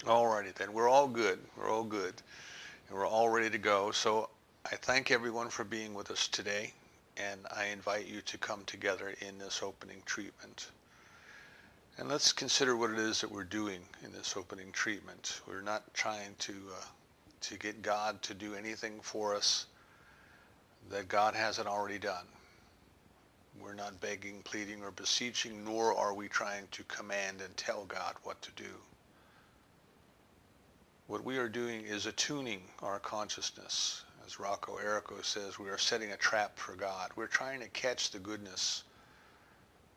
Alrighty then, we're all good. We're all good. And we're all ready to go. So I thank everyone for being with us today, and I invite you to come together in this opening treatment. And let's consider what it is that we're doing in this opening treatment. We're not trying to get God to do anything for us that God hasn't already done. We're not begging, pleading, or beseeching, nor are we trying to command and tell God what to do. What we are doing is attuning our consciousness. As Rocco Errico says, we are setting a trap for God. We're trying to catch the goodness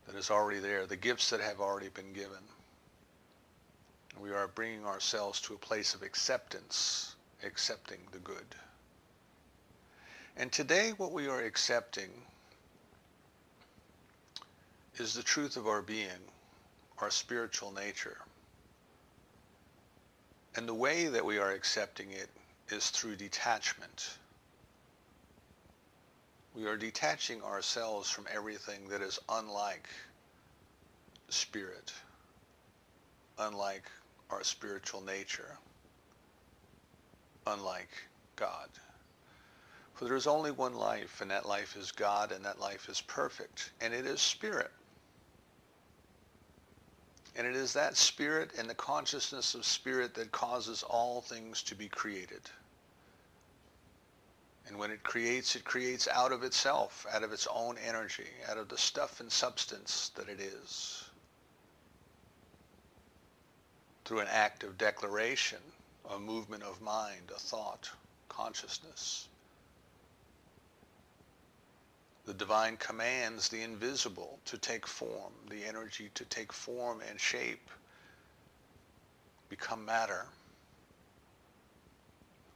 that is already there, the gifts that have already been given. We are bringing ourselves to a place of acceptance, accepting the good. And today what we are accepting is the truth of our being, our spiritual nature. And the way that we are accepting it is through detachment. We are detaching ourselves from everything that is unlike spirit, unlike our spiritual nature, unlike God. For there is only one life, and that life is God, and that life is perfect, and it is spirit. And it is that spirit and the consciousness of spirit that causes all things to be created. And when it creates out of itself, out of its own energy, out of the stuff and substance that it is, through an act of declaration, a movement of mind, a thought, consciousness. The divine commands the invisible to take form, the energy to take form and shape, become matter,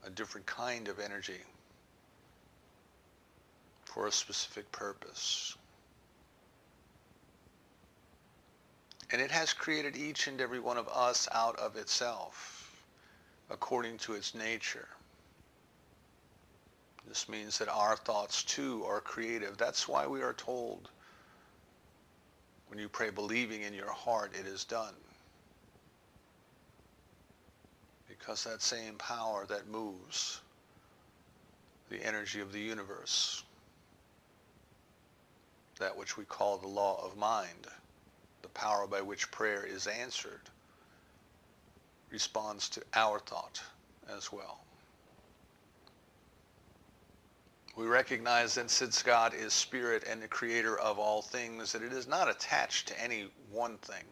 a different kind of energy for a specific purpose. And it has created each and every one of us out of itself, according to its nature. This means that our thoughts too are creative. That's why we are told, when you pray believing in your heart, it is done. Because that same power that moves the energy of the universe, that which we call the law of mind, the power by which prayer is answered, responds to our thought as well. We recognize that since God is spirit and the creator of all things, that it is not attached to any one thing,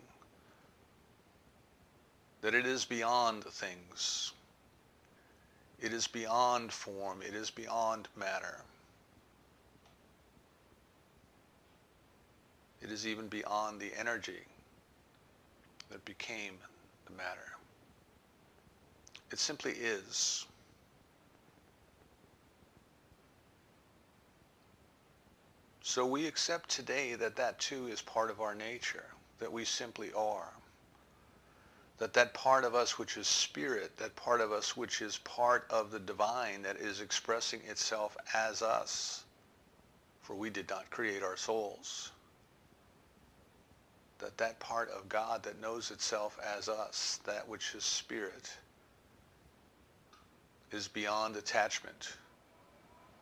that it is beyond things. It is beyond form. It is beyond matter. It is even beyond the energy that became the matter. It simply is. So we accept today that that too is part of our nature, that we simply are. That part of us which is spirit, that part of us which is part of the divine that is expressing itself as us, for we did not create our souls, that part of God that knows itself as us, that which is spirit, is beyond attachment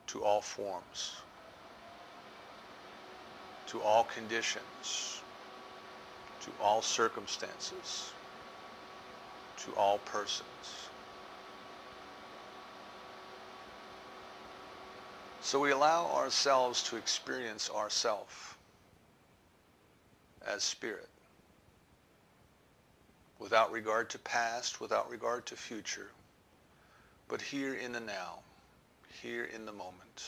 to all forms, to all conditions, to all circumstances, to all persons. So we allow ourselves to experience ourself as spirit, without regard to past, without regard to future, but here in the now, here in the moment,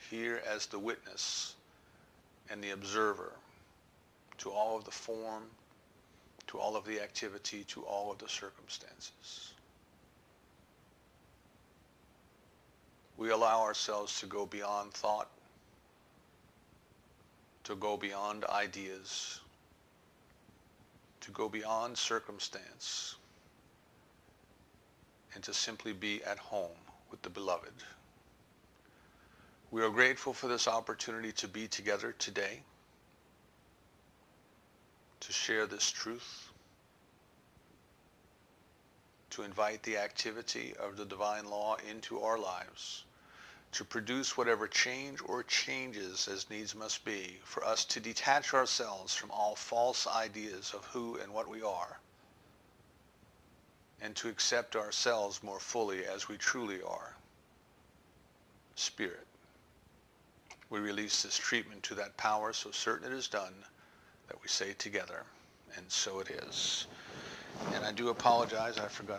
here as the witness and the observer to all of the form, to all of the activity, to all of the circumstances. We allow ourselves to go beyond thought, to go beyond ideas, to go beyond circumstance, and to simply be at home with the beloved. We are grateful for this opportunity to be together today, to share this truth, to invite the activity of the divine law into our lives, to produce whatever change or changes as needs must be, for us to detach ourselves from all false ideas of who and what we are, and to accept ourselves more fully as we truly are, Spirit. We release this treatment to that power, so certain it is done, that we say together, and so it is. And I do apologize, I forgot